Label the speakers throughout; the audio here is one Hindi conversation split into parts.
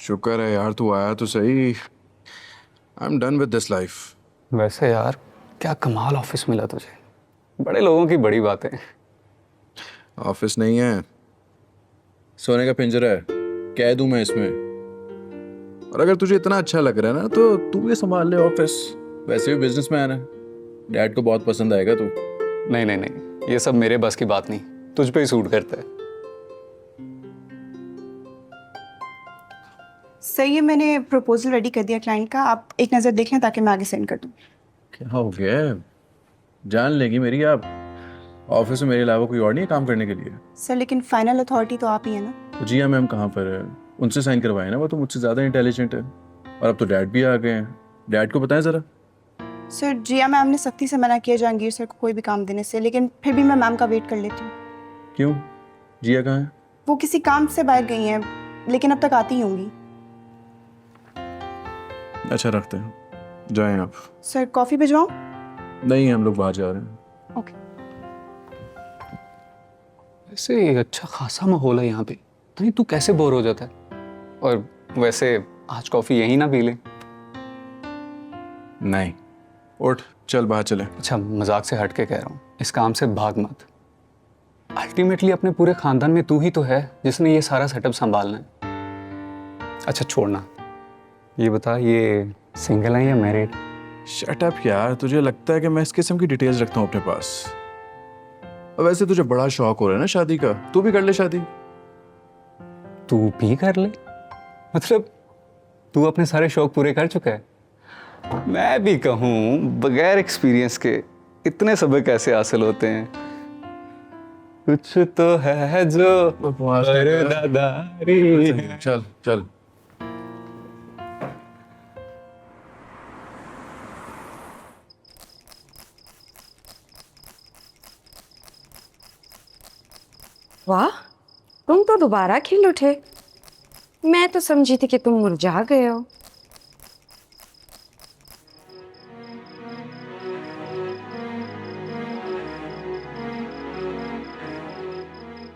Speaker 1: शुक्र है यार तू आया तो सही। I am done with this life.
Speaker 2: वैसे यार क्या कमाल ऑफिस मिला तुझे। बड़े लोगों की बड़ी बातें।
Speaker 1: ऑफिस नहीं है, सोने का पिंजरा है। कह दूं मैं इसमें। और अगर तुझे इतना अच्छा लग रहा है ना तो तू ये संभाल ले ऑफिस। वैसे भी बिजनेसमैन है, डैड को बहुत पसंद आएगा तू।
Speaker 2: नहीं नहीं नहीं, ये सब मेरे बस की बात नहीं। तुझ पे ही सूट करता है।
Speaker 3: सही है, मैंने प्रपोजल रेडी कर दिया क्लाइंट का। आप एक नज़र देख लें ताकि मैं आगे सेंड कर दूं।
Speaker 1: क्या हो गया है? जान लेगी मेरी आप। ऑफिस में मेरे अलावा कोई और नहीं है काम करने के लिए।
Speaker 3: सर लेकिन फाइनल अथॉरिटी तो आप ही है ना।
Speaker 1: तो जिया मैम कहाँ पर है? उनसे साइन करवाए ना, वो तो मुझसे ज़्यादा इंटेलिजेंट है। और अब तो डैड भी आ गए हैं। डैड को बताएं ज़रा।
Speaker 3: सर जिया मैम ने सख्ती से मना किया जहांगीर सर को कोई भी काम देने से, लेकिन फिर भी मैं मैम का वेट कर लेती हूँ।
Speaker 1: क्यों? जिया कहाँ है?
Speaker 3: वो किसी काम से बाहर गई हैं, लेकिन अब तक आती ही होंगी।
Speaker 1: अच्छा रखते हैं, जाएं आप।
Speaker 3: सर कॉफ़ी भिजवाऊँ?
Speaker 1: नहीं, हम लोग बाहर जा रहे हैं।
Speaker 3: ओके।
Speaker 2: वैसे अच्छा खासा माहौल है यहाँ पे। नहीं तू कैसे बोर हो जाता है? और वैसे आज कॉफी यहीं ना पी ले।
Speaker 1: नहीं, उठ चल बाहर चले।
Speaker 2: अच्छा मजाक से हट के कह रहा हूँ, इस काम से भाग मत। अल्टीमेटली अपने पूरे खानदान में तू ही तो है जिसने ये सारा सेटअप संभालना है। अच्छा छोड़ना, ये बता ये सिंगल है या मैरिड?
Speaker 1: शट अप यार, तुझे लगता है कि मैं इस किस्म की डिटेल्स रखता हूँ अपने पास? और वैसे तुझे बड़ा शौक हो रहा है ना शादी का, तू भी कर ले शादी।
Speaker 2: तू भी कर ले? मतलब तू अपने सारे शौक पूरे कर चुका है? मैं भी कहूँ बगैर एक्सपीरियंस के इतने सबक कैसे हासिल होते हैं? कुछ तो है जो दादारी।
Speaker 1: चल चल।
Speaker 4: वाह, तुम तो दोबारा खिल उठे। मैं तो समझी थी कि तुम मुरझा गए हो।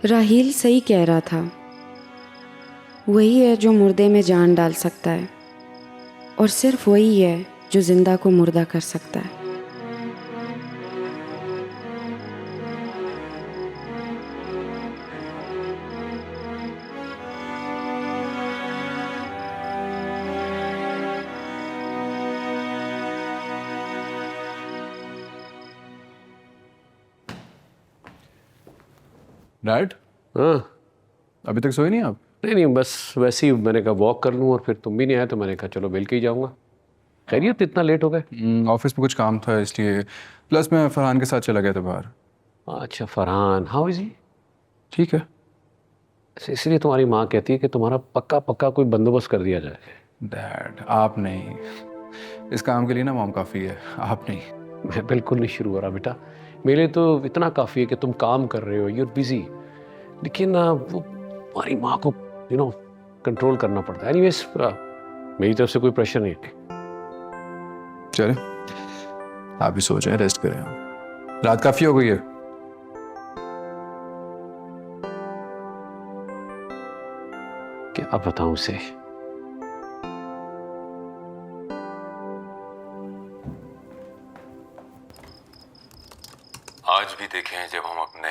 Speaker 4: राहील सही कह रहा था, वही है जो मुर्दे में जान डाल सकता है, और सिर्फ वही है जो जिंदा को मुर्दा कर सकता है।
Speaker 1: डैड,
Speaker 5: हाँ।
Speaker 1: अभी तक सोए नहीं आप?
Speaker 5: नहीं नहीं, बस वैसे ही मैंने कहा वॉक कर लूँ और फिर तुम भी नहीं आए तो मैंने कहा चलो मिल के ही जाऊँगा। खैरियत, इतना लेट हो गए?
Speaker 1: ऑफिस में कुछ काम था इसलिए, प्लस मैं फरहान के साथ चला गया था बाहर।
Speaker 5: अच्छा फरहान, हाउ इज़ ही?
Speaker 1: ठीक है।
Speaker 5: इसलिए तुम्हारी माँ कहती है कि तुम्हारा पक्का पक्का कोई बंदोबस्त कर दिया जाए।
Speaker 1: डैड आप नहीं, इस काम के लिए ना मॉम काफ़ी है, आप नहीं।
Speaker 5: मैं बिल्कुल नहीं शुरू हो रहा बेटा, मेरे लिए तो इतना काफ़ी है कि तुम काम कर रहे हो, यूर बिजी। लेकिन वो हमारी माँ को कंट्रोल करना पड़ता है। एनीवेज मेरी तरफ से कोई प्रेशर नहीं है।
Speaker 1: चले आप भी सो जाएं, रेस्ट करें। रात काफ़ी हो गई है।
Speaker 5: क्या बताऊं उसे?
Speaker 6: आज भी देखें जब हम अपने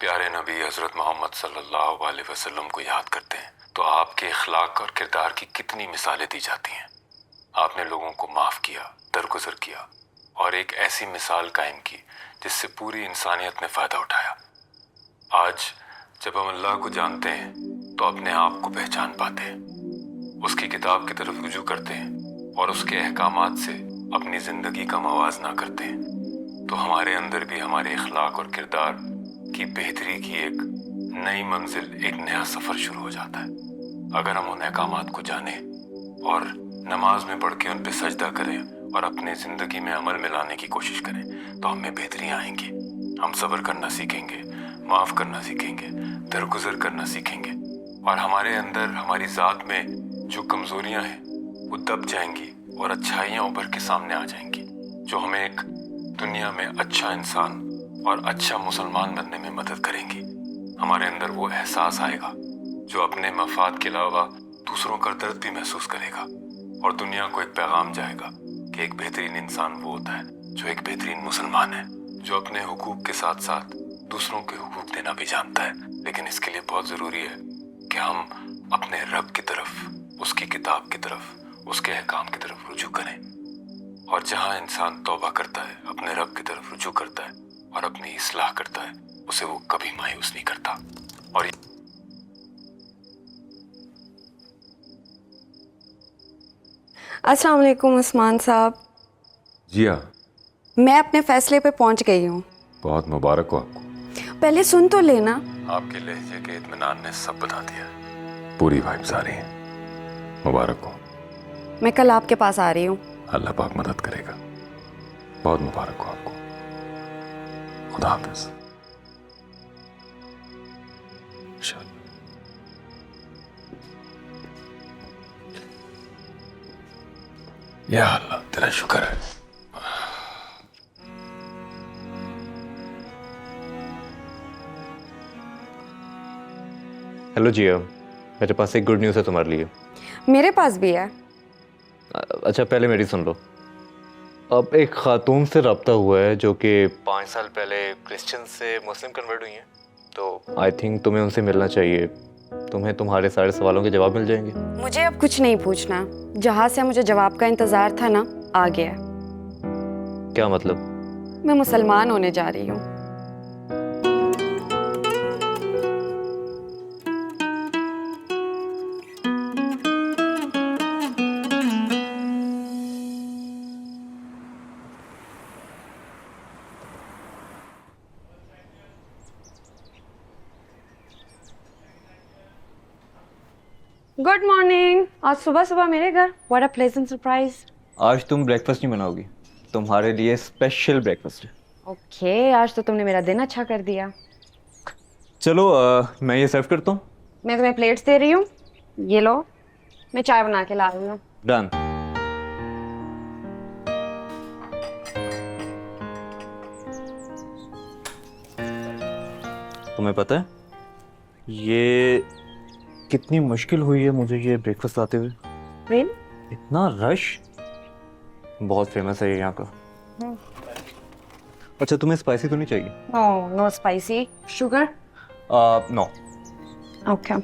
Speaker 6: प्यारे नबी हज़रत मोहम्मद सल्लल्लाहु अलैहि वसल्लम को याद करते हैं तो आपके इखलाक और किरदार की कितनी मिसालें दी जाती हैं। आपने लोगों को माफ़ किया, दरगुजर किया और एक ऐसी मिसाल कायम की जिससे पूरी इंसानियत ने फ़ायदा उठाया। आज जब हम अल्लाह को जानते हैं तो अपने आप को पहचान पाते हैं, उसकी किताब की तरफ रुजू करते हैं और उसके अहकामात से अपनी ज़िंदगी का मवाजना करते हैं, तो हमारे अंदर भी हमारे इखलाक और किरदार की बेहतरी की एक नई मंजिल, एक नया सफ़र शुरू हो जाता है। अगर हम उन अहकामात को जानें और नमाज में पढ़ के उन पर सजदा करें और अपने ज़िंदगी में अमल में लाने की कोशिश करें तो हमें बेहतरियाँ आएंगी। हम सब्र करना सीखेंगे, माफ़ करना सीखेंगे, दरगुजर करना सीखेंगे और हमारे अंदर, हमारी ज़ात में जो कमज़ोरियाँ हैं वो दब जाएंगी और अच्छाइयाँ उभर के सामने आ जाएंगी, जो हमें एक दुनिया में अच्छा इंसान और अच्छा मुसलमान बनने में मदद करेंगी। हमारे अंदर वो एहसास आएगा जो अपने मफाद के अलावा दूसरों का दर्द भी महसूस करेगा और दुनिया को एक पैगाम जाएगा कि एक बेहतरीन इंसान वो होता है जो एक बेहतरीन मुसलमान है, जो अपने हुकूक के साथ साथ दूसरों के हुकूक देना भी जानता है। लेकिन इसके लिए बहुत ज़रूरी है कि हम अपने रब की तरफ, उसकी किताब की तरफ, उसके अहकाम की तरफ रुजू करें। और जहाँ इंसान तौबा करता है, अपने रब की तरफ रुजू करता है और अपनी इस्लाह करता है, उसे वो कभी मायूस नहीं करता। और
Speaker 4: अस्सलाम वालेकुम उस्मान साहब।
Speaker 6: जिया,
Speaker 4: मैं अपने फैसले पे पहुंच गई हूँ।
Speaker 6: बहुत मुबारक हो आपको।
Speaker 4: पहले सुन तो लेना।
Speaker 6: आपके लहजे के इत्मीनान ने सब बता दिया। पूरी वाइब्स आ रही हैं। मुबारक हो।
Speaker 4: मैं कल आपके पास आ रही हूँ।
Speaker 6: अल्लाह पाक मदद करेगा। बहुत मुबारक हो आपको। खुदा हाफिज। इंशाअल्लाह। या अल्लाह, तेरा शुक्र है।
Speaker 2: हेलो जिया, मेरे पास एक गुड न्यूज़ है तुम्हारे लिए।
Speaker 4: मेरे पास भी है।
Speaker 2: अच्छा, पहले मेरी सुन लो। अब एक खातून से रब्ता हुआ है जो कि 5 साल पहले क्रिश्चियन से मुस्लिम कन्वर्ट हुई हैं, तो आई थिंक तुम्हें उनसे मिलना चाहिए। तुम्हें तुम्हारे सारे सवालों के जवाब मिल जाएंगे।
Speaker 4: मुझे अब कुछ नहीं पूछना। जहाँ से मुझे जवाब का इंतज़ार था ना, आ गया।
Speaker 2: क्या मतलब?
Speaker 4: मैं मुसलमान होने जा रही हूँ। Good morning. आज सुबह सुबह मेरे घर। What a pleasant surprise.
Speaker 2: आज तुम ब्रेकफास्ट नहीं बनाओगी, तुम्हारे लिए स्पेशल ब्रेकफास्ट है।
Speaker 4: ओके, आज तो तुमने मेरा दिन अच्छा कर दिया।
Speaker 2: चलो मैं ये सर्व करता हूँ।
Speaker 4: मैं तुम्हें प्लेट्स दे रही हूँ, ये लो। मैं चाय बना के ला रही हूँ।
Speaker 2: डन। तुम्हें पता है ये कितनी मुश्किल हुई है मुझे ये ब्रेकफास्ट लाते हुए?
Speaker 4: रियल?
Speaker 2: इतना रश। बहुत फेमस है ये यहाँ का। अच्छा, तुम्हें स्पाइसी तो नहीं चाहिए?
Speaker 4: No, no spicy. Sugar?
Speaker 2: No.
Speaker 4: Okay.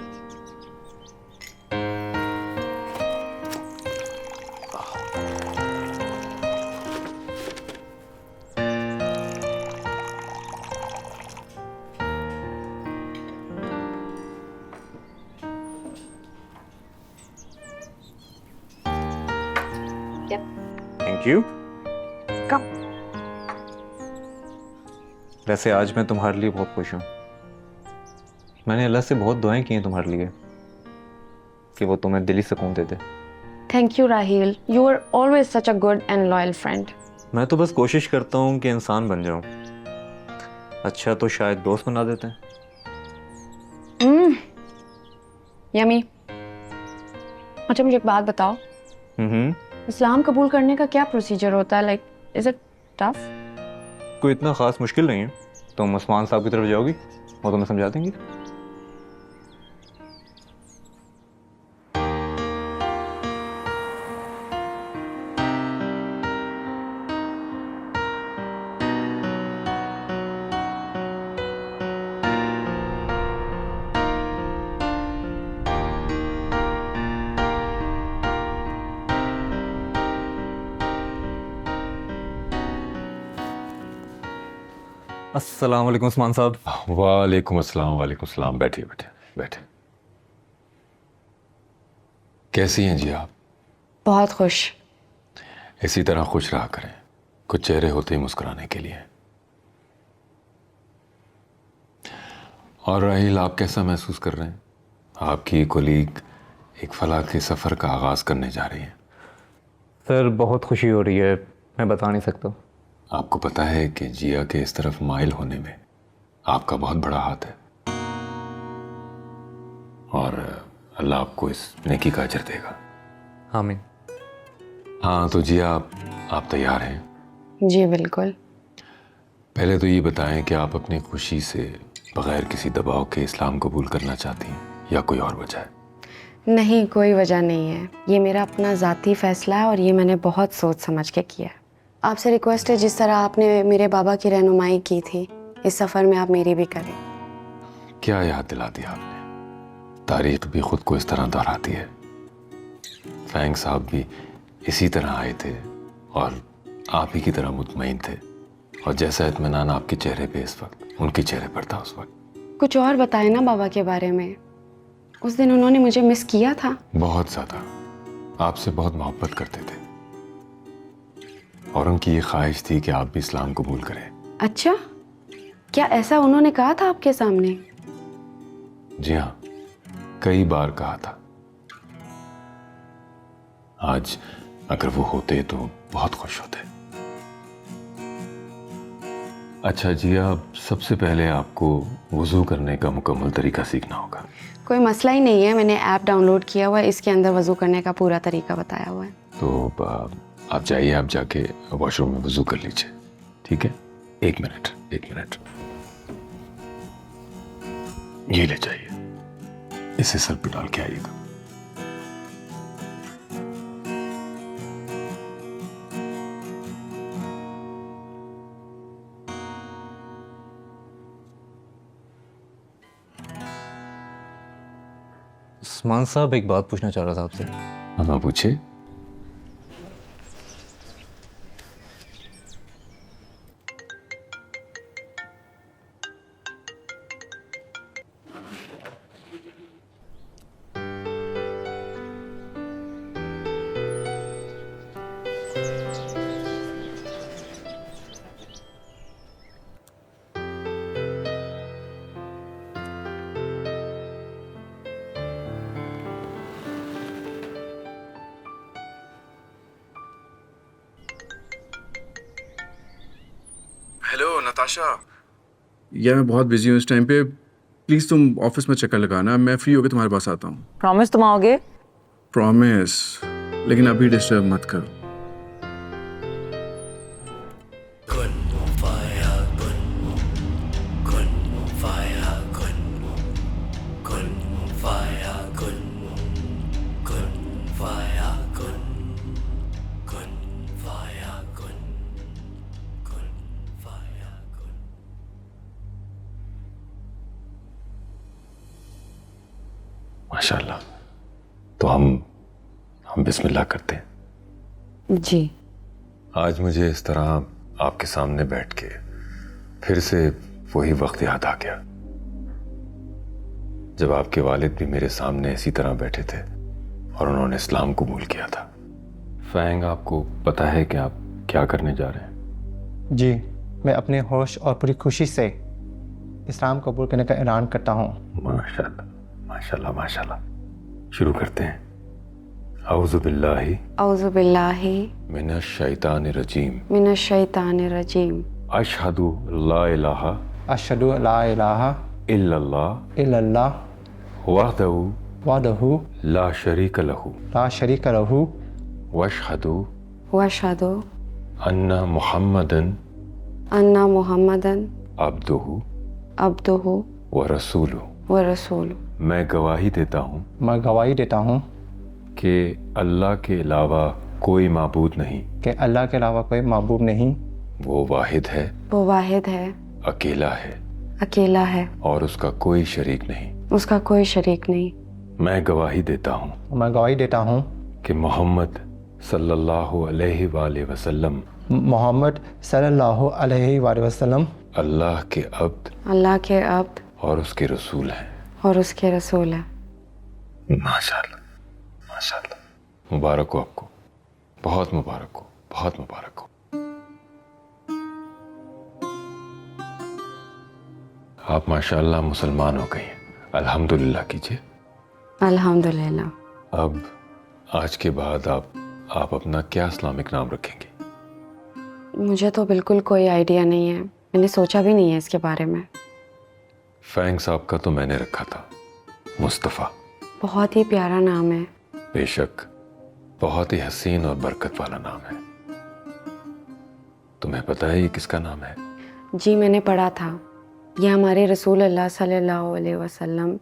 Speaker 2: Thank you.
Speaker 4: Come.
Speaker 2: वैसे आज मैं तुम्हारे लिए बहुत खुश हूँ। मैंने अल्लाह से बहुत दुआएं की हैं तुम्हारे लिए कि वो तुम्हें दिली सुकून दे दे।
Speaker 4: Thank you Rahil, you are always such a good and loyal friend.
Speaker 2: मैं तो बस कोशिश करता हूँ कि इंसान बन जाऊँ। अच्छा तो शायद दोस्त बना देते हैं।
Speaker 4: यमी। अच्छा मुझे एक बात बताओ, इस्लाम कबूल करने का क्या प्रोसीजर होता है? Like is it tough?
Speaker 2: कोई इतना खास मुश्किल नहीं है। तुम उस्मान साहब की तरफ जाओगी, वो तुम्हें समझा देंगे। अस्सलाम वालेकुम उस्मान साहब।
Speaker 6: वालेकुम अस्सलाम। बैठिए बैठिए बैठे। कैसी हैं जी आप?
Speaker 4: बहुत खुश।
Speaker 6: इसी तरह खुश रहा करें, कुछ चेहरे होते ही मुस्कुराने के लिए। और राहिल, आप कैसा महसूस कर रहे हैं? आपकी कोलीग एक फलाह के सफ़र का आगाज़ करने जा रही है।
Speaker 2: सर बहुत खुशी हो रही है, मैं बता नहीं सकता।
Speaker 6: आपको पता है कि जिया के इस तरफ माइल होने में आपका बहुत बड़ा हाथ है और अल्लाह आपको इस नेकी का अजर देगा।
Speaker 2: आमीन।
Speaker 6: हाँ तो जिया, आप तैयार हैं?
Speaker 4: जी बिल्कुल।
Speaker 6: पहले तो ये बताएं कि आप अपनी खुशी से बगैर किसी दबाव के इस्लाम कबूल करना चाहती हैं या कोई और वजह है?
Speaker 4: नहीं, कोई वजह नहीं है। ये मेरा अपना ज़ाती फ़ैसला है और ये मैंने बहुत सोच समझ के किया है। आपसे रिक्वेस्ट है, जिस तरह आपने मेरे बाबा की रहनुमाई की थी, इस सफ़र में आप मेरी भी करें।
Speaker 6: क्या याद दिला दिया आपने। तारीख भी खुद को इस तरह दोहराती है। फैंग साहब भी इसी तरह आए थे और आप ही की तरह मुतमईन थे, और जैसा इत्मीनान आपके चेहरे पे इस वक्त उनके चेहरे पर था उस वक्त।
Speaker 4: कुछ और बताए ना बाबा के बारे में। उस दिन उन्होंने मुझे मिस किया था।
Speaker 6: बहुत ज़्यादा। आपसे बहुत मोहब्बत करते थे और उनकी ये ख्वाहिश थी कि आप भी इस्लाम कबूल करें।
Speaker 4: अच्छा, क्या ऐसा उन्होंने कहा था आपके सामने?
Speaker 6: जी हाँ, कई बार कहा था। आज अगर वो होते तो बहुत खुश होते। अच्छा जिया, सबसे पहले आपको वुज़ू करने का मुकम्मल तरीका सीखना होगा।
Speaker 4: कोई मसला ही नहीं है, मैंने ऐप डाउनलोड किया हुआ है, इसके अंदर वज़ू करने का पूरा तरीका बताया हुआ है।
Speaker 6: तो आप जाइए, आप जाके वॉशरूम में वुज़ू कर लीजिए, ठीक है? एक मिनट। ये ले जाइए, इसे सर पे डाल के आइएगा।
Speaker 7: उस्मान साहब, एक बात पूछना चाह रहा था आपसे।
Speaker 6: हाँ पूछिए।
Speaker 1: हेलो नताशा, यार मैं बहुत बिजी हूँ इस टाइम पे। प्लीज़ तुम ऑफिस में चक्कर लगाना, मैं फ्री होकर तुम्हारे पास आता हूँ।
Speaker 8: प्रॉमिस तुम आओगे?
Speaker 1: प्रॉमिस, लेकिन अभी डिस्टर्ब मत करो।
Speaker 6: माशाल्लाह। तो हम बिस्मिल्लाह करते हैं।
Speaker 4: जी।
Speaker 6: आज मुझे इस तरह आपके सामने बैठ के फिर से वही वक्त याद आ गया जब आपके वालिद भी मेरे सामने इसी तरह बैठे थे और उन्होंने इस्लाम कबूल किया था। फैंग, आपको पता है कि आप क्या करने जा रहे हैं?
Speaker 9: जी, मैं अपने होश और पूरी खुशी से इस्लाम कबूल करने का ऐलान करता हूँ।
Speaker 6: माशाल्लाह माशाल्लाह माशाल्लाह। शुरू करते हैं। औज़ु बिल्लाहि
Speaker 4: औज़ुबिल्लाहि
Speaker 6: मिनश्शैतानिर्रजीम
Speaker 4: मिनश्शैतानिर्रजीम
Speaker 6: अशहदु ला इलाहा
Speaker 9: अशहदु ला इलाहा
Speaker 6: इल्लल्लाह
Speaker 9: इल्लल्लाह
Speaker 6: वहदहु
Speaker 9: वहदहु
Speaker 6: ला शरीक लहु
Speaker 9: ला शरीक लहु
Speaker 6: वअशहदु
Speaker 4: वअशहदु
Speaker 6: अन्ना मुहम्मदन
Speaker 4: अन्ना मुहम्मदन
Speaker 6: अब्दुहु
Speaker 4: अब्दुहु
Speaker 6: व रसूलुहु।
Speaker 4: व रसूलुहु।
Speaker 6: मैं गवाही देता हूँ
Speaker 9: मैं गवाही देता हूँ
Speaker 6: कि अल्लाह के अलावा कोई माबूद नहीं,
Speaker 9: कि अल्लाह के अलावा कोई माबूद नहीं,
Speaker 6: वो वाहिद है,
Speaker 4: वो वाहिद है,
Speaker 6: अकेला है
Speaker 4: अकेला है,
Speaker 6: और उसका कोई शरीक नहीं।
Speaker 4: उसका कोई शरीक नहीं।
Speaker 6: मैं गवाही देता हूँ
Speaker 9: मैं गवाही देता हूँ
Speaker 6: कि मोहम्मद सल्लल्लाहु अलैहि वसल्लम
Speaker 9: मोहम्मद सल्लल्लाहु अलैहि वसल्लम
Speaker 6: अल्लाह के अब्द
Speaker 4: अल्लाह के अब्द
Speaker 6: और उसके रसूल हैं।
Speaker 4: और उसके रसूल है।
Speaker 6: माशाल्लाह माशाल्लाह। मुबारक हो आपको, बहुत मुबारक हो, बहुत मुबारक हो। आप माशाल्लाह मुसलमान हो गई हैं। अल्हम्दुलिल्लाह कीजिए।
Speaker 4: अल्हम्दुलिल्लाह।
Speaker 6: अब आज के बाद आप अपना क्या इस्लामिक नाम रखेंगे?
Speaker 4: मुझे तो बिल्कुल कोई आइडिया नहीं है, मैंने सोचा भी नहीं है इसके बारे में।
Speaker 6: फैंग साहब का तो मैंने रखा था, मुस्तफ़ा।
Speaker 4: बहुत ही प्यारा नाम है।
Speaker 6: बेशक, बहुत ही हसीन और बरकत वाला नाम है। तुम्हें पता है ये किसका नाम है?
Speaker 4: जी, मैंने पढ़ा था। ये हमारे रसूल अल्लाह सल्लल्लाहु अलैहि वसल्लम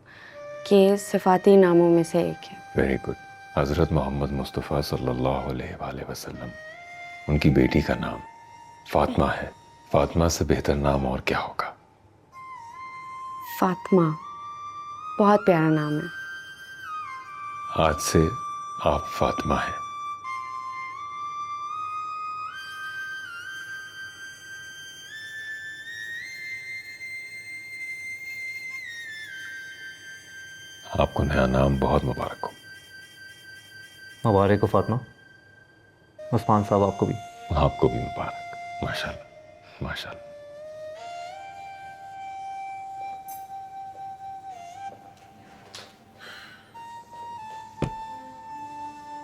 Speaker 4: के सिफाती नामों में से एक है।
Speaker 6: Very good. हज़रत मोहम्मद मुस्तफ़ा सल्लल्लाहु अलैहि वसल्लम, उनकी बेटी का नाम फातिमा है। फातिमा से बेहतर नाम और क्या होगा?
Speaker 4: फातिमा, बहुत प्यारा नाम है।
Speaker 6: आज से आप फातिमा हैं। आपको नया नाम बहुत मुबारक हो।
Speaker 7: मुबारक हो फातिमा। उस्मान साहब आपको भी।
Speaker 6: आपको भी मुबारक। माशाल्लाह माशाल्लाह।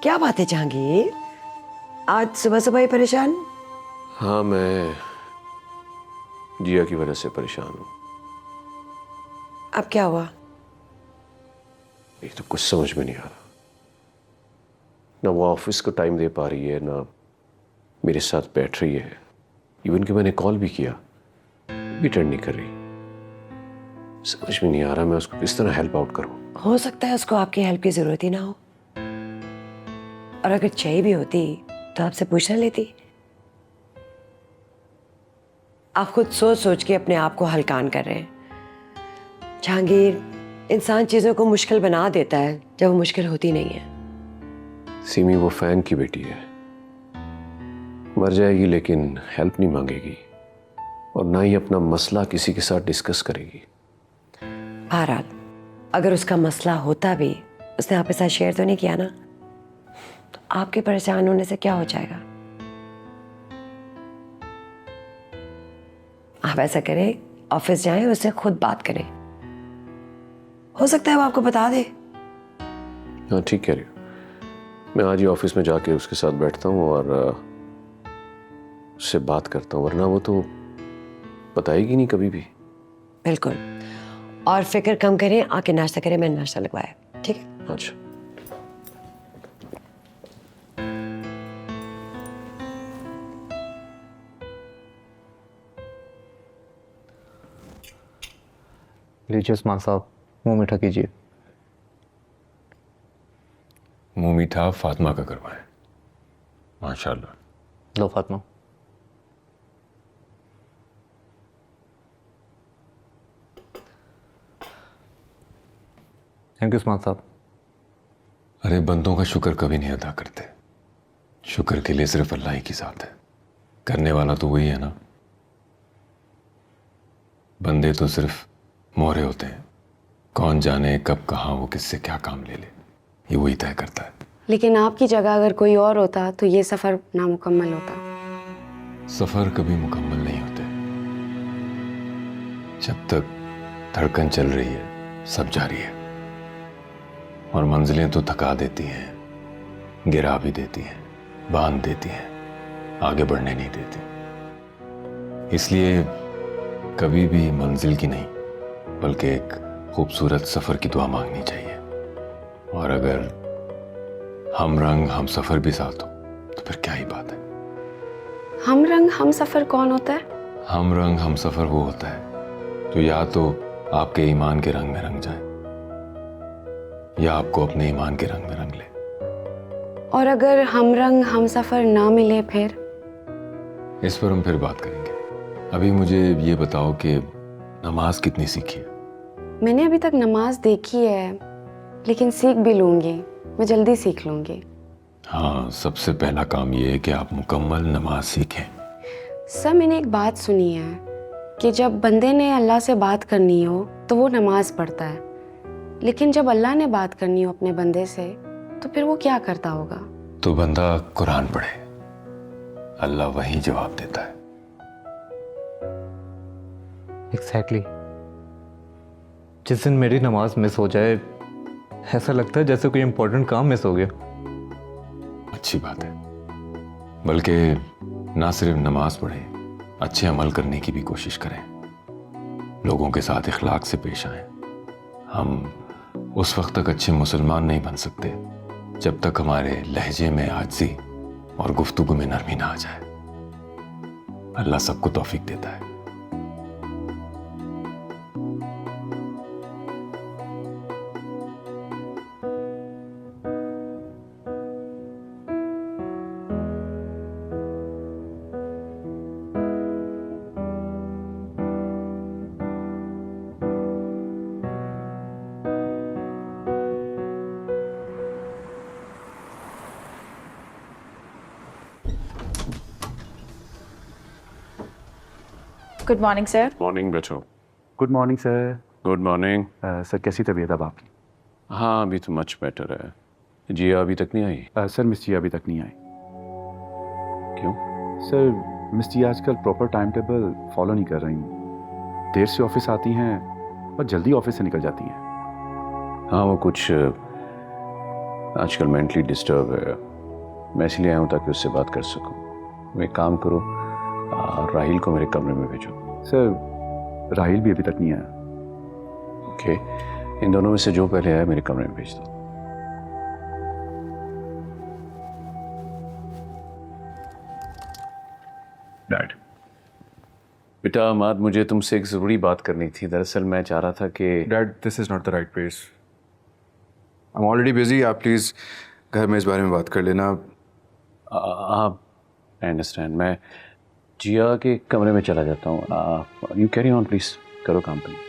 Speaker 8: क्या बात है जहांगीर, आज सुबह सुबह ही परेशान?
Speaker 5: हाँ, मैं जिया की वजह से परेशान हूँ।
Speaker 8: अब क्या हुआ?
Speaker 5: एक तो कुछ समझ में नहीं आ रहा, ना वो ऑफिस को टाइम दे पा रही है, ना मेरे साथ बैठ रही है। इवन कि मैंने कॉल भी किया, भी अटेंड नहीं कर रही। समझ में नहीं आ रहा मैं उसको किस तरह हेल्प आउट करूँ।
Speaker 8: हो सकता है उसको आपकी हेल्प की जरूरत ही ना हो, और अगर चाहिए भी होती तो आपसे पूछ ना लेती। आप खुद सोच सोच के अपने आप को हलकान कर रहे हैं। जहांगीर, इंसान चीजों को मुश्किल बना देता है जब वो मुश्किल होती नहीं है।
Speaker 5: सीमी वो फैन की बेटी है, मर जाएगी लेकिन हेल्प नहीं मांगेगी, और ना ही अपना मसला किसी के साथ डिस्कस करेगी।
Speaker 8: बहरहाल, अगर उसका मसला होता भी उसने आपके साथ शेयर तो नहीं किया ना, तो आपके परेशान होने से क्या हो जाएगा? आप ऐसा करें, ऑफिस जाएं, उससे खुद बात करें। हो सकता है वो आपको बता दे।
Speaker 5: हाँ, ठीक कह रही हो। मैं आज ही ऑफिस में जाके उसके साथ बैठता हूँ और उससे बात करता हूँ, वरना वो तो बताएगी नहीं कभी भी।
Speaker 8: बिल्कुल, और फिक्र कम करें, आके नाश्ता करें, मैंने नाश्ता लगवाया। ठीक है?
Speaker 5: अच्छा।
Speaker 7: लीजिए उस्मान साहब, मुंह मीठा कीजिए।
Speaker 6: मुंह मीठा फातिमा का करवाएं। माशाल्लाह।
Speaker 7: लो फातिमा। थैंक यू उस्मान साहब।
Speaker 6: अरे बंदों का शुक्र कभी नहीं अदा करते। शुक्र के लिए सिर्फ अल्लाह ही की जात है, करने वाला तो वही है ना। बंदे तो सिर्फ मोहरे होते हैं, कौन जाने कब कहाँ वो किससे क्या काम ले ले, ये वही तय करता है।
Speaker 4: लेकिन आपकी जगह अगर कोई और होता तो ये सफ़र नामुकम्मल होता।
Speaker 6: सफर कभी मुकम्मल नहीं होते। जब तक धड़कन चल रही है सब जारी है, और मंजिलें तो थका देती हैं, गिरा भी देती हैं, बांध देती हैं, आगे बढ़ने नहीं देती। इसलिए कभी भी मंजिल की नहीं बल्कि एक खूबसूरत सफर की दुआ मांगनी चाहिए। और अगर हम रंग हम सफर भी साथ हो तो फिर क्या ही बात है।
Speaker 4: हम रंग हम सफ़र कौन होता है?
Speaker 6: हम रंग हम सफर वो होता है जो या तो आपके ईमान के रंग में रंग जाए, या आपको अपने ईमान के रंग में रंग ले।
Speaker 4: और अगर हम रंग हम सफ़र ना मिले फिर?
Speaker 6: इस पर हम फिर बात करेंगे। अभी मुझे ये बताओ कि नमाज कितनी सीखी है?
Speaker 4: मैंने अभी तक नमाज देखी है, लेकिन सीख भी लूँगी, मैं जल्दी सीख लूँगी।
Speaker 6: हाँ, सबसे पहला काम ये है कि आप मुकम्मल नमाज सीखें।
Speaker 4: सर, मैंने एक बात सुनी है कि जब बंदे ने अल्लाह से बात करनी हो तो वो नमाज पढ़ता है, लेकिन जब अल्लाह ने बात करनी हो अपने बंदे से तो फिर वो क्या करता होगा?
Speaker 6: तो बंदा कुरान पढ़े, अल्लाह वही जवाब देता है।
Speaker 7: एग्जैक्टली। जिस दिन मेरी नमाज मिस हो जाए ऐसा लगता है जैसे कोई इंपॉर्टेंट काम मिस हो गया।
Speaker 6: अच्छी बात है, बल्कि ना सिर्फ नमाज पढ़ें, अच्छे अमल करने की भी कोशिश करें, लोगों के साथ इखलाक से पेश आएं। हम उस वक्त तक अच्छे मुसलमान नहीं बन सकते जब तक हमारे लहजे में आजिज़ी और गुफ्तगू में नरमी ना आ जाए। अल्लाह सबको तौफीक देता है।
Speaker 10: Good morning sir.
Speaker 6: मॉर्निंग बैठो।
Speaker 11: Good morning sir.
Speaker 6: Good morning.
Speaker 11: Sir कैसी तबीयत अब आपकी?
Speaker 6: हाँ अभी तो मच बेटर है। जिया अभी तक नहीं आई?
Speaker 11: सर मिस जिया अभी तक नहीं आई।
Speaker 6: क्यों?
Speaker 11: सर मिस जिया आजकल प्रॉपर टाइम टेबल फॉलो नहीं कर रही हैं। देर से ऑफिस आती हैं और जल्दी ऑफिस से निकल जाती हैं।
Speaker 6: हाँ वो कुछ आजकल मेंटली डिस्टर्ब है। मैं इसलिए आया हूँ ताकि उससे बात कर सकूँ। वो एक काम करो, राहिल को मेरे कमरे में भेजो।
Speaker 11: सर राहिल भी अभी तक नहीं आया।
Speaker 6: ओके, इन दोनों में से जो पहले आया मेरे कमरे में भेज दो।
Speaker 11: डैड।
Speaker 6: बेटा अमाद, मुझे तुमसे एक ज़रूरी बात करनी थी। दरअसल मैं चाह रहा था कि
Speaker 1: dad this is not the right place. I am already busy. आप प्लीज़ घर में इस बारे में बात कर लेना।
Speaker 6: हाँ आई अंडरस्टैंड। मैं जिया के कमरे में चला जाता हूँ। यू कैरी ऑन प्लीज़, करो काम पे।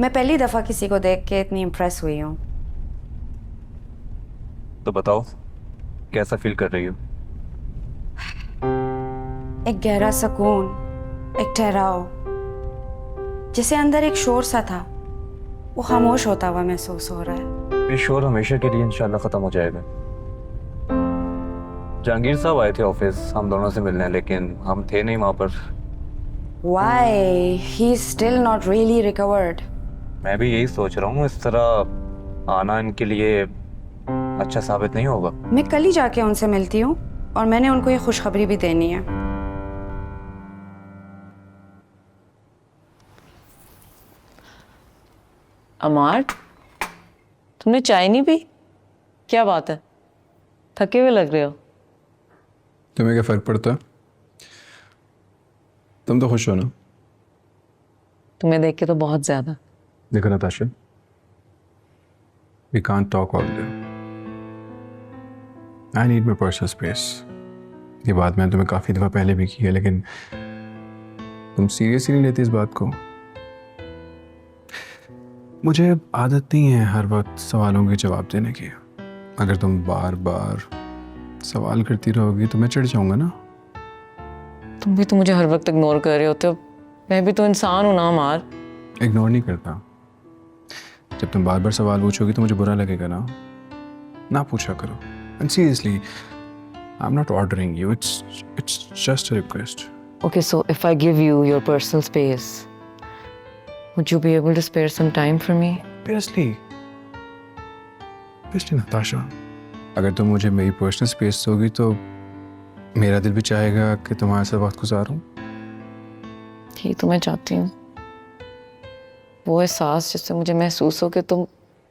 Speaker 4: मैं पहली दफ़ा किसी को देख के इतनी इम्प्रेस हुई हूँ।
Speaker 7: तो बताओ कैसा फील कर रही हो?
Speaker 4: एक गहरा सुकून, एक ठहराव, जैसे अंदर एक शोर सा था वो खामोश होता हुआ महसूस हो रहा है।
Speaker 7: ये शोर हमेशा के लिए इंशाल्लाह ख़त्म हो जाएगा। जहांगीर साहब आए थे ऑफिस हम दोनों से मिलने, लेकिन हम थे नहीं वहाँ पर।
Speaker 4: Why? He's still not really recovered.
Speaker 7: मैं भी यही सोच रहा हूँ, इस तरह आना इनके लिए अच्छा साबित नहीं होगा।
Speaker 4: मैं कल ही जाके उनसे मिलती हूँ और मैंने उनको ये खुशखबरी भी देनी है।
Speaker 12: अमार, तुमने चाय नहीं पी? क्या बात है, थके हुए लग रहे हो।
Speaker 1: तुम्हें क्या फ़र्क पड़ता है? तुम तो खुश हो ना?
Speaker 12: तुम्हें देख के तो बहुत ज्यादा।
Speaker 1: देखो Natasha, we can't talk all day. I need my personal space. ये बात मैंने तुम्हें काफ़ी दफ़ा पहले भी की है, लेकिन तुम सीरियसली नहीं लेती इस बात को। मुझे आदत नहीं है हर वक्त सवालों के जवाब देने की। अगर तुम बार बार सवाल करती रहोगी तो मैं चिढ़ जाऊंगा ना।
Speaker 12: तुम भी तो मुझे हर वक्त इग्नोर कर रहे होते हो। मैं भी तो इंसान हूं ना अमार।
Speaker 1: इग्नोर नहीं करता। जब तुम बार बार सवाल पूछोगी तो मुझे बुरा लगेगा ना। ना पूछा करो। And seriously, I am not ordering you, it's just a request.
Speaker 12: Okay, so if I give you your personal space, would you be able to spare some time for me?
Speaker 1: Obviously Natasha, अगर तुम मुझे मेरी पर्सनल स्पेस दोगी तो मेरा दिल भी चाहेगा कि तुम्हारे साथ वक्त गुजारूं।
Speaker 12: यही तो मैं चाहती हूँ, वो एहसास जिससे मुझे महसूस हो कि तुम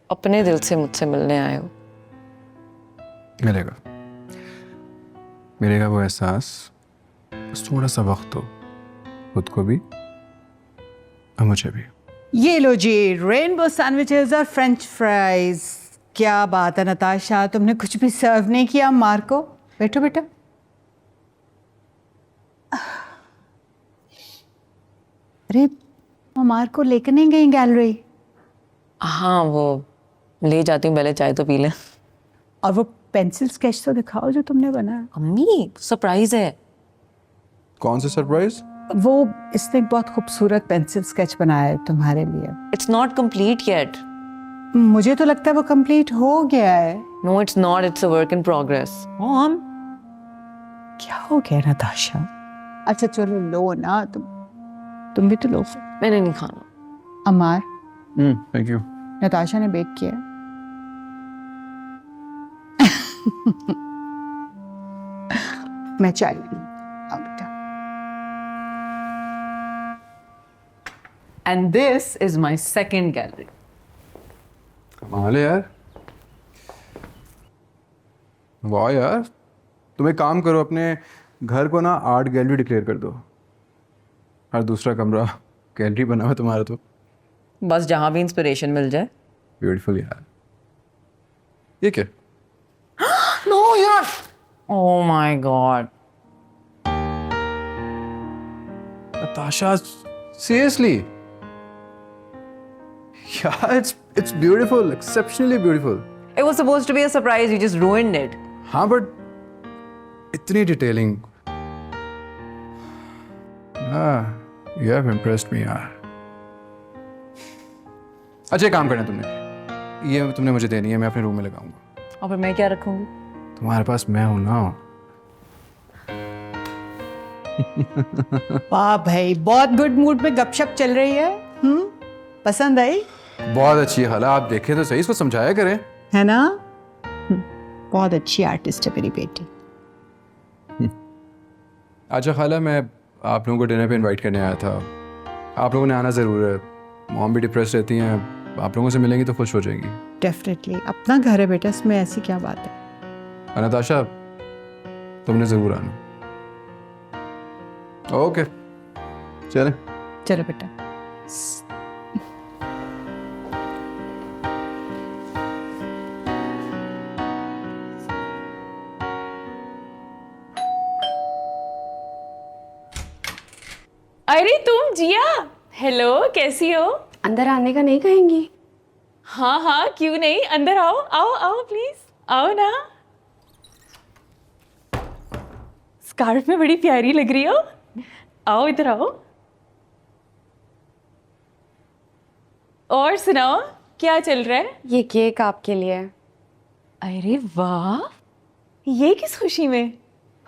Speaker 12: अपने दिल से मुझसे मिलने आए हो।
Speaker 1: मिलेगा वो एहसास, बस थोड़ा सा वक्त हो, खुद को भी और मुझे भी।
Speaker 13: ये लो जी, रेनबो सैंडविचेस और फ्रेंच फ्राइज। क्या बात है नताशा, तुमने कुछ भी सर्व नहीं किया अम्मार को। बैठो बेटा। अरे अम्मार को लेकर नहीं गई गैलरी?
Speaker 12: हाँ वो ले जाती हूँ, पहले चाय तो पी ले।
Speaker 13: और वो पेंसिल स्केच तो दिखाओ जो तुमने बनाया।
Speaker 12: अम्मी सरप्राइज है।
Speaker 1: कौन सा सरप्राइज?
Speaker 13: वो इसने एक बहुत खूबसूरत पेंसिल स्केच बनाया है तुम्हारे लिए।
Speaker 12: It's not complete yet.
Speaker 13: मुझे तो लगता है वो कंप्लीट हो गया है।
Speaker 12: No it's not, it's a work in progress.
Speaker 13: Mom, क्या हो गया नताशा? अच्छा चलो लो ना, तुम भी तो लो।
Speaker 12: मैंने नहीं खाना।
Speaker 13: अमार,
Speaker 1: थैंक यू।
Speaker 13: नताशा ने बेक किया। मैं चाय लूं। आओ बेटा।
Speaker 12: And this is my second gallery.
Speaker 1: कमाल है यार। वाह यार, तुम एक काम करो, अपने घर को ना आर्ट गैलरी डिक्लेयर कर दो। हर दूसरा कमरा गैलरी बना हुआ तुम्हारा तो।
Speaker 12: बस जहाँ भी इंस्पिरेशन मिल जाए।
Speaker 1: ब्यूटीफुल यार। ये क्या?
Speaker 12: नो यार, oh my God,
Speaker 1: Natasha, seriously? Yeah, it's beautiful, exceptionally beautiful.
Speaker 12: it was supposed to be a surprise, you just ruined it.
Speaker 1: हाँ, but इतनी detailing. You have impressed me, यार. अच्छा, एक काम करना तुमने. ये तुमने मुझे देनी है, मैं अपने रूम में लगाऊंगा.
Speaker 12: और फिर मैं क्या रखूंगी?
Speaker 1: तुम्हारे पास मैं हूं ना.
Speaker 13: वाह भाई, बहुत गुड मूड में गपशप चल रही है. पसंद आई?
Speaker 1: बहुत अच्छी है खाला, आप देखें तो सही, इसको समझाया करें.
Speaker 13: है ना? बहुत अच्छी आर्टिस्ट है मेरी बेटी.
Speaker 1: अच्छा खाला, मैं आप लोगों को डिनर पे इनवाइट करने आया था. आप लोगों ने आना ज़रूर है. मॉम भी डिप्रेस रहती हैं, आप लोगों से मिलेंगी तो खुश हो जाएंगी.
Speaker 13: डेफिनेटली, अपना घर है बेटा, इसमें ऐसी क्या बात है.
Speaker 1: नताशा, तुमने ज़रूर आना. ओके, चलें.
Speaker 13: चलो बेटा.
Speaker 10: अरे तुम जिया, हेलो, कैसी हो?
Speaker 4: अंदर आने का नहीं कहेंगी?
Speaker 10: हाँ हाँ, क्यों नहीं, अंदर आओ आओ आओ प्लीज, आओ ना. स्कार्फ में बड़ी प्यारी लग रही हो. आओ इधर आओ. और सुनाओ, क्या चल रहा है?
Speaker 4: ये केक आपके लिए.
Speaker 10: अरे वाह, ये किस खुशी में?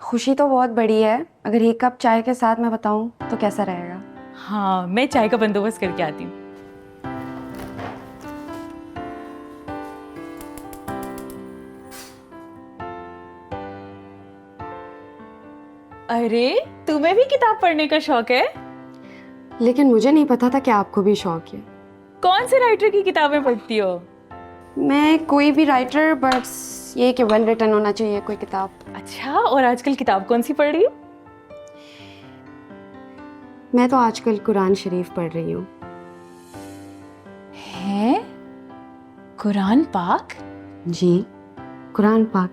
Speaker 4: खुशी तो बहुत बड़ी है. अगर एक कप चाय के साथ मैं बताऊं तो कैसा रहेगा?
Speaker 10: हाँ, मैं चाय का बंदोबस्त करके आती हूँ. अरे, तुम्हें भी किताब पढ़ने का शौक है?
Speaker 4: लेकिन मुझे नहीं पता था कि आपको भी शौक है.
Speaker 10: कौन से राइटर की किताबें पढ़ती हो?
Speaker 4: मैं कोई भी राइटर, बस ये कि वेल रिटन होना चाहिए कोई किताब.
Speaker 10: अच्छा, और आजकल किताब कौन सी पढ़ रही हो?
Speaker 4: मैं तो आजकल कुरान शरीफ पढ़ रही हूँ.
Speaker 10: हैं? कुरान पाक?
Speaker 4: जी, कुरान पाक.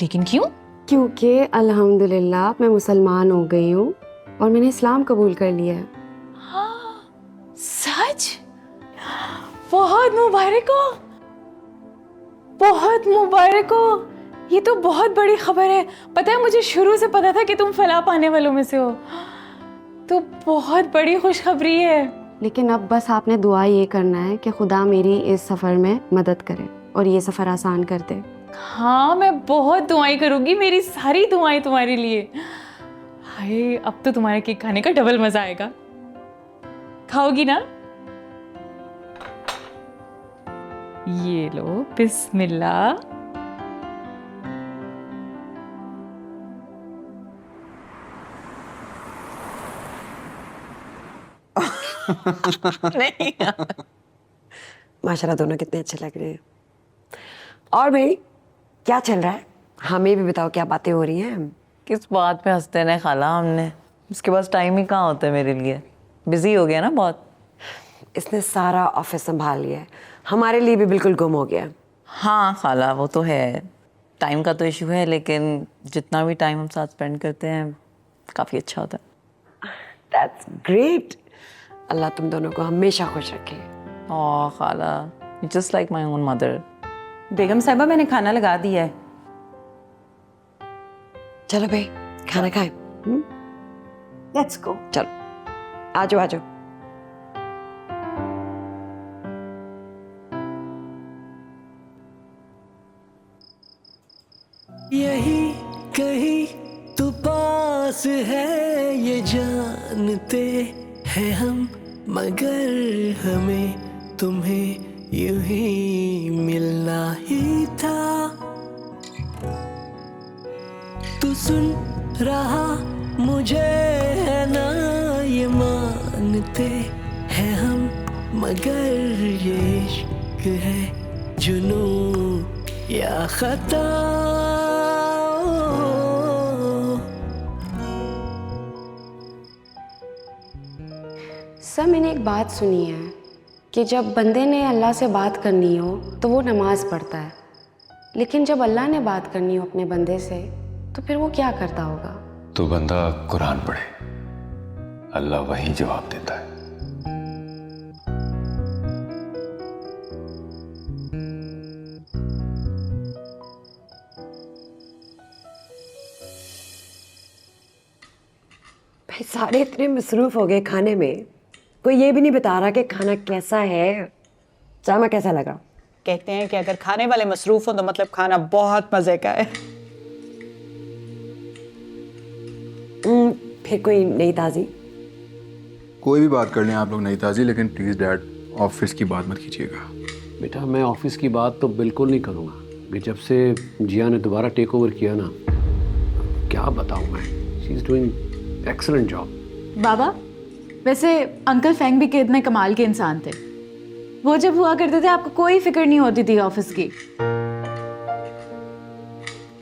Speaker 10: लेकिन क्यों?
Speaker 4: क्योंकि अल्हम्दुलिल्लाह मैं मुसलमान हो गई हूँ और मैंने इस्लाम कबूल कर लिया है.
Speaker 10: हाँ, सच? बहुत मुबारक हो, बहुत मुबारक हो. ये तो बहुत बड़ी खबर है. पता है, मुझे शुरू से पता था कि तुम फलाह पाने वालों में से हो. तो बहुत बड़ी खुशखबरी है.
Speaker 4: लेकिन अब बस आपने दुआ ये करना है कि खुदा मेरी इस सफ़र में मदद करे और ये सफ़र आसान कर दे.
Speaker 10: हाँ, मैं बहुत दुआएं करूंगी, मेरी सारी दुआएं तुम्हारे लिए. हाय, अब तो तुम्हारे केक खाने का डबल मजा आएगा. खाओगी ना? ये लो, बिस्मिल्लाह.
Speaker 8: नहीं माशाल्लाह, दोनों कितने अच्छे लग रहे हैं. और भाई, क्या चल रहा है? हमें भी बताओ, क्या बातें हो रही हैं?
Speaker 12: किस बात पे हंसते हैं खाला हमने? उसके पास टाइम ही कहाँ होता है मेरे लिए. बिजी हो गया ना बहुत.
Speaker 8: इसने सारा ऑफिस संभाल लिया है, हमारे लिए भी बिल्कुल गुम हो गया.
Speaker 12: हाँ खाला, वो तो है. टाइम का तो इशू है, लेकिन जितना भी टाइम हम साथ स्पेंड करते हैं काफ़ी अच्छा होता है.
Speaker 8: That's great. अल्लाह तुम दोनों को हमेशा खुश रखे.
Speaker 12: ओह खाला, just like my own mother.
Speaker 10: बेगम साहिबा, मैंने खाना लगा दिया है.
Speaker 8: चलो भाई, खाना खाएं.
Speaker 13: Let's go.
Speaker 8: चलो, आ जाओ आ जाओ.
Speaker 14: यही कहीं तू पास है, ये जानते हैं हम, मगर हमें तुम्हें यूं ही मिलना ही था. तू सुन रहा मुझे है ना, ये मानते हैं हम, मगर ये इश्क है जुनून या खता.
Speaker 4: सर, मैंने एक बात सुनी है कि जब बंदे ने अल्लाह से बात करनी हो तो वो नमाज पढ़ता है. लेकिन जब अल्लाह ने बात करनी हो अपने बंदे से तो फिर वो क्या करता होगा?
Speaker 6: तो बंदा कुरान पढ़े, अल्लाह वही जवाब देता है।
Speaker 8: भाई सारे इतने मसरूफ हो गए खाने में, कोई ये भी नहीं बता रहा कि खाना कैसा है। जामा कैसा लगा?
Speaker 13: कहते हैं कि अगर खाने वाले मसरूफ हो तो मतलब खाना बहुत मजे का है।
Speaker 8: फिर कोई नई ताज़ी?
Speaker 1: कोई भी बात कर लें आप लोग नई ताज़ी, लेकिन प्लीज़ डैड ऑफिस की बात मत कीजिएगा।
Speaker 5: बेटा मैं ऑफिस की बात तो बिल्कुल नहीं करूँगा कि जब से जिया ने दोबारा टेक ओवर किया ना, क्या बताऊँ मैं, she is doing excellent job.
Speaker 10: बाबा वैसे अंकल फेंग भी कितने कमाल के इंसान थे। वो जब हुआ करते थे आपको कोई फिक्र नहीं होती थी ऑफिस की।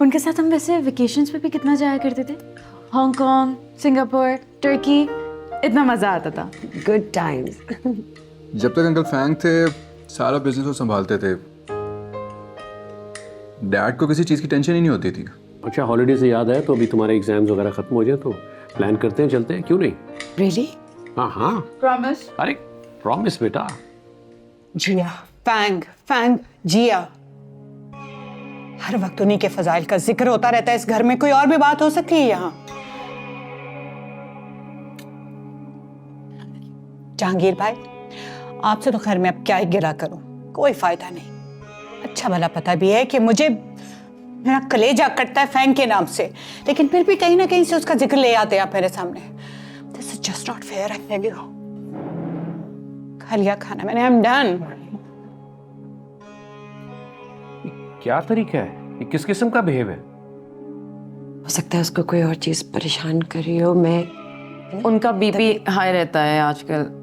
Speaker 10: उनके साथ हम वैसे वेकेशंस पे भी कितना जाया करते थे, हांगकांग, सिंगापुर, तुर्की, इतना मज़ा आता था।
Speaker 8: Good times.
Speaker 1: जब तक अंकल फैंग थे सारा बिजनेस वो संभालते थे, डैड को किसी चीज़ की टेंशन ही नहीं होती थी।
Speaker 5: अच्छा हॉलीडे से याद है, तो अभी तुम्हारे एग्जाम्स वगैरह खत्म हो जाए तो प्लान करते हैं, चलते हैं, क्यों नहीं?
Speaker 8: रियली?
Speaker 5: हाँ हाँ
Speaker 13: प्रॉमिस?
Speaker 5: अरे प्रॉमिस बेटा।
Speaker 13: जिया, फैंग, फैंग, जिया, हर वक्त उन्हीं के फजाइल का जिक्र होता रहता है इस घर में। कोई और भी बात हो सकती है यहाँ? जहांगीर भाई, आपसे तो खैर मैं अब क्या ही गिला करूं, कोई फायदा नहीं। अच्छा भला पता भी है कि मुझे मेरा कलेजा कटता है फैंग के नाम से, लेकिन फिर भी कहीं ना कहीं से उसका जिक्र ले आते हैं आप मेरे सामने। This is just not fair. I tell you, खा लिया खाना मैंने, आई एम डन।
Speaker 5: क्या तरीका है, ये किस किस्म का बिहेव है?
Speaker 8: हो सकता है उसको कोई और चीज परेशान कर रही हो। मैं
Speaker 12: उनका बीपी हाई रहता है आजकल।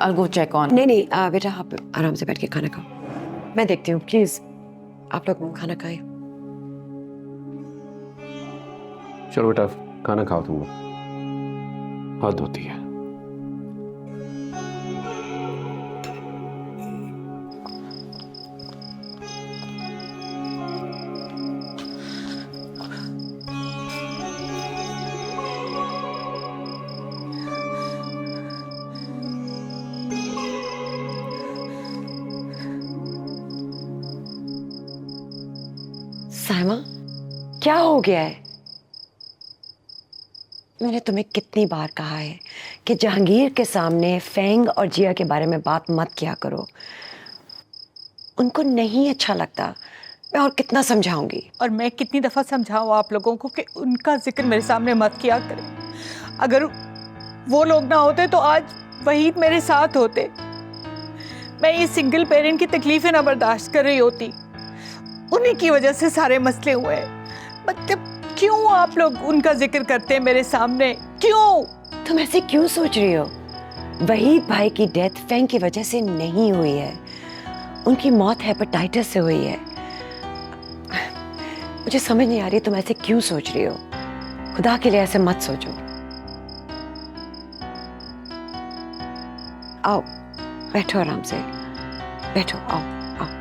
Speaker 12: I'll go check on.
Speaker 8: नहीं नहीं बेटा आप आराम से बैठ के खाना खाओ, मैं देखती हूँ। प्लीज आप लोग खाना खाएं।
Speaker 5: चलो बेटा खाना खाओ तुम लोग, हद होती है।
Speaker 8: साइमा क्या हो गया है? मैंने तुम्हें कितनी बार कहा है कि जहांगीर के सामने फेंग और जिया के बारे में बात मत किया करो, उनको नहीं अच्छा लगता। मैं और कितना समझाऊंगी?
Speaker 13: और मैं कितनी दफा समझाऊं आप लोगों को कि उनका जिक्र मेरे सामने मत किया करें। अगर वो लोग ना होते तो आज वहीद मेरे साथ होते, मैं ये सिंगल पेरेंट की तकलीफें ना बर्दाश्त कर रही होती। उन्हीं की वजह से सारे मसले हुए हैं। मतलब क्यों आप लोग उनका जिक्र करते हैं मेरे सामने, क्यों?
Speaker 8: तुम ऐसे क्यों सोच रही हो? वहीद भाई की डेथ फेंग की वजह से नहीं हुई है, उनकी मौत हेपेटाइटिस से हुई है। मुझे समझ नहीं आ रही तुम ऐसे क्यों सोच रही हो। खुदा के लिए ऐसे मत सोचो। आओ बैठो आराम से, बैठो, आओ आओ।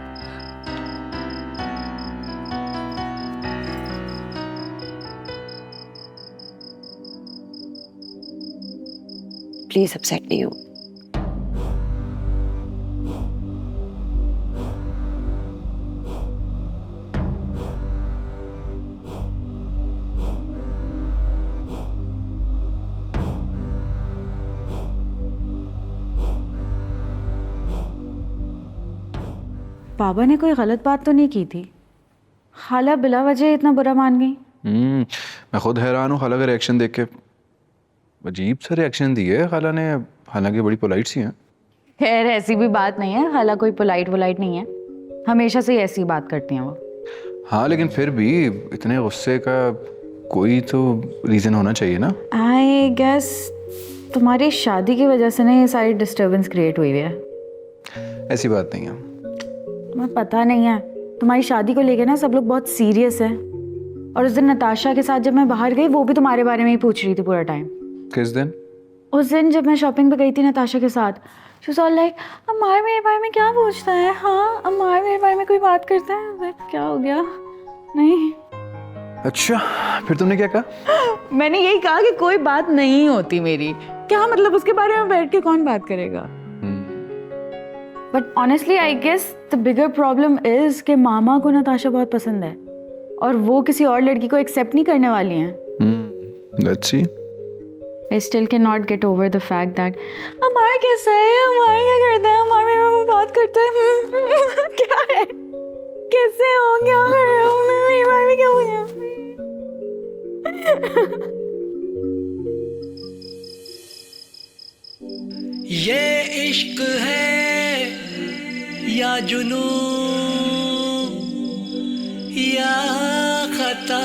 Speaker 8: प्लीज अपसेट नहीं हो।
Speaker 10: बाबा ने कोई गलत बात तो नहीं की थी? खाला बिला वजह इतना बुरा मान गई।
Speaker 1: मैं खुद हैरान हूँ खाला का रिएक्शन देख के। अजीब सा रिएक्शन दिया है खाला ने, हालांकि बड़ी पोलाइट सी हैं।
Speaker 10: खैर ऐसी भी बात नहीं है, खाला कोई पोलाइट वोलाइट नहीं है, हमेशा से ही ऐसी बात करती हैं वो।
Speaker 1: हाँ लेकिन फिर भी इतने गुस्से का कोई तो रीज़न होना चाहिए ना।
Speaker 10: आई गेस तुम्हारी शादी की वजह से ना ये सारी डिस्टर्बेंस क्रिएट हुई है।
Speaker 1: ऐसी बात नहीं है।
Speaker 10: तुम्हें पता नहीं है, तुम्हारी शादी को लेकर ना सब लोग बहुत सीरियस है। और उस दिन नताशा के साथ जब मैं बाहर गई, वो भी तुम्हारे बारे में ही पूछ रही थी पूरा टाइम।
Speaker 1: किस दिन?
Speaker 10: उस दिन जब मैं शॉपिंग पे गई थी नताशा के साथ, she was all like Ammar मेरे बारे में क्या पूछता है, हाँ अम्मार मेरे बारे में कोई बात करता है। Like, क्या हो गया? नहीं।
Speaker 1: अच्छा, फिर तुमने क्या कहा?
Speaker 10: मैंने यही कहा कि कोई बात नहीं होती मेरी। क्या मतलब उसके बारे में बैठ के कौन बात करेगा? But honestly I guess the bigger problem is कि मामा को नताशा बहुत पसंद है और वो किसी और लड़की को एक्सेप्ट नहीं करने वाली हैं।
Speaker 1: Let's see.
Speaker 10: I still cannot get over the fact that अमार कैसा है, अमार क्या करता है, अमार मेरे में बात करता है। क्या है, कैसे हो, क्या कर रहे हो, मेरे बारे में क्या हुआ?
Speaker 14: ये इश्क है या जुनून या खता